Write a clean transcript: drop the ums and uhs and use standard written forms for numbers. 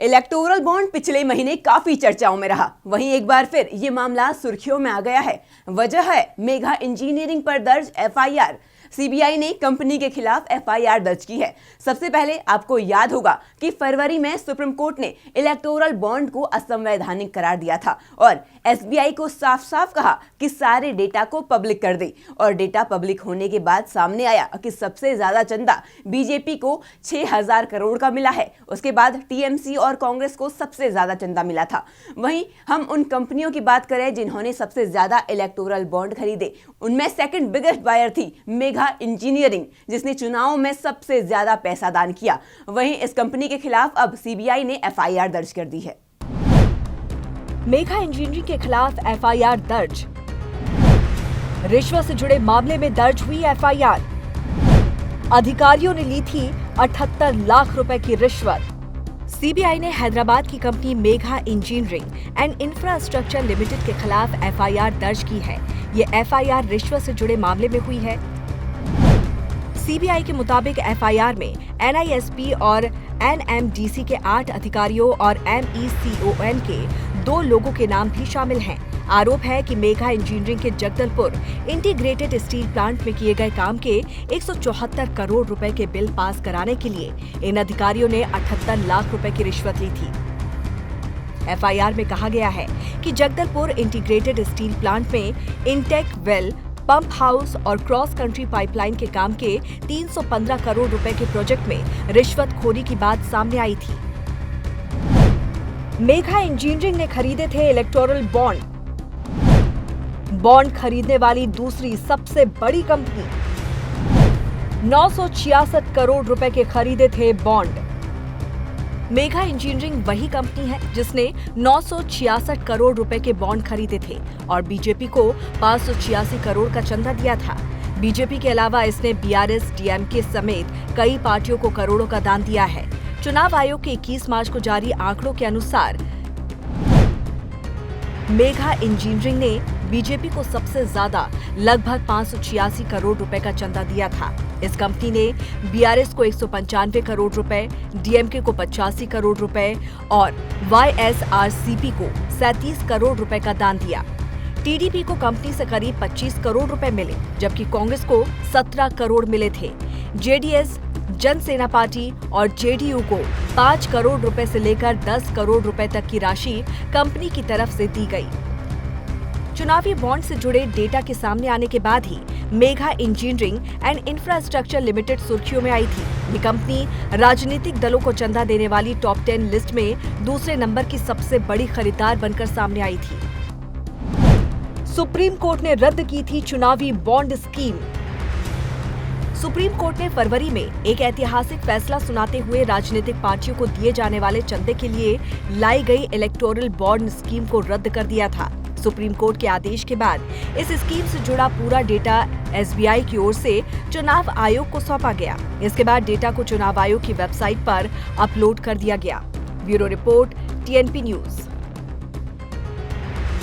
Electoral bond पिछले महीने काफी चर्चाओं में रहा। वहीं एक बार फिर ये मामला सुर्खियों में आ गया है। वजह है मेघा इंजीनियरिंग पर दर्ज एफआईआर। सीबीआई ने कंपनी के खिलाफ एफआईआर दर्ज की है। सबसे पहले आपको याद होगा कि फरवरी में सुप्रीम कोर्ट ने इलेक्टोरल बॉन्ड को असंवैधानिक करार दिया था और एसबीआई को साफ साफ कहा कि सारे डेटा को पब्लिक कर दे। और डेटा पब्लिक होने के बाद सामने आया कि सबसे ज्यादा चंदा बीजेपी को 6000 करोड़ का मिला है। उसके बाद टीएमसी और कांग्रेस को सबसे ज्यादा चंदा मिला था। वहीं हम उन कंपनियों की बात करें जिन्होंने सबसे ज्यादा इलेक्टोरल बॉन्ड खरीदे, उनमें सेकंड बिगेस्ट बायर थी मेघा इंजीनियरिंग, जिसने चुनाव में सबसे ज्यादा पैसा दान किया। वहीं इस कंपनी के खिलाफ अब सीबीआई ने एफआईआर दर्ज कर दी है। मेघा इंजीनियरिंग के खिलाफ एफआईआर दर्ज। रिश्वत से जुड़े मामले में दर्ज हुई एफआईआर। अधिकारियों ने ली थी 78 लाख रुपए की रिश्वत। सीबीआई ने हैदराबाद की company Megha Engineering and Infrastructure limited के खिलाफ एफआईआर दर्ज की है। ये एफआईआर रिश्वत से जुड़े मामले में हुई है। सीबीआई के मुताबिक एफआईआर में एनआईएसपी और एनएमडीसी के 8 अधिकारियों और एमईसीओएन के 2 लोगों के नाम भी शामिल हैं। आरोप है कि मेघा इंजीनियरिंग के जगदलपुर इंटीग्रेटेड स्टील प्लांट में किए गए काम के 174 करोड़ रुपए के बिल पास कराने के लिए इन अधिकारियों ने 78 लाख रुपए की रिश्वत ली थी। एफआईआर में कहा गया है कि जगदलपुर इंटीग्रेटेड स्टील प्लांट में इनटेक वेल, पंप हाउस और क्रॉस कंट्री पाइपलाइन के काम के 315 करोड़ रुपए के प्रोजेक्ट में रिश्वतखोरी की बात सामने आई थी। मेघा इंजीनियरिंग ने खरीदे थे इलेक्टोरल बॉन्ड। बॉन्ड खरीदने वाली दूसरी सबसे बड़ी कंपनी 966 करोड़ रुपए के खरीदे थे बॉन्ड। मेघा इंजीनियरिंग वही कंपनी है जिसने 966 करोड़ रुपए के बॉन्ड खरीदे थे और बीजेपी को 586 करोड़ का चंदा दिया था। बीजेपी के अलावा इसने बीआरएस, डीएमके समेत कई पार्टियों को करोड़ों का दान दिया है। चुनाव आयोग के 21 मार्च को जारी आंकड़ों के अनुसार मेघा इंजीनियरिंग ने बीजेपी को सबसे ज्यादा लगभग 586 करोड़ रुपए का चंदा दिया था। इस कंपनी ने बीआरएस को 195 करोड़ रुपए, डीएमके को 85 करोड़ रुपए और वाईएसआरसीपी को 37 करोड़ रुपए का दान दिया। टीडीपी को कंपनी से करीब 25 करोड़ रुपए मिले, जबकि कांग्रेस को 17 करोड़ मिले थे। जेडीएस, जनसेना पार्टी और जेडीयू को 5 करोड़ रुपए से लेकर 10 करोड़ रुपए तक की राशि कंपनी की तरफ से दी गई। चुनावी बॉन्ड से जुड़े डेटा के सामने आने के बाद ही Megha Engineering and Infrastructure Limited सुर्खियों में आई थी। ये कंपनी राजनीतिक दलों को चंदा देने वाली टॉप 10 लिस्ट में दूसरे नंबर की सबसे बड़ी खरीदार बनकर सामने आई थी। सुप्रीम कोर्ट ने रद्द की थी चुनावी बॉन्ड स्कीम। सुप्रीम कोर्ट ने फरवरी में एक ऐतिहासिक फैसला सुनाते हुए राजनीतिक पार्टियों को दिए जाने वाले चंदे के लिए लाई गई इलेक्टोरल बॉन्ड स्कीम को रद्द कर दिया था। सुप्रीम कोर्ट के आदेश के बाद इस स्कीम से जुड़ा पूरा डेटा एसबीआई की ओर से चुनाव आयोग को सौंपा गया। इसके बाद डेटा को चुनाव आयोग की वेबसाइट पर अपलोड कर दिया गया। Bureau report, TNP news.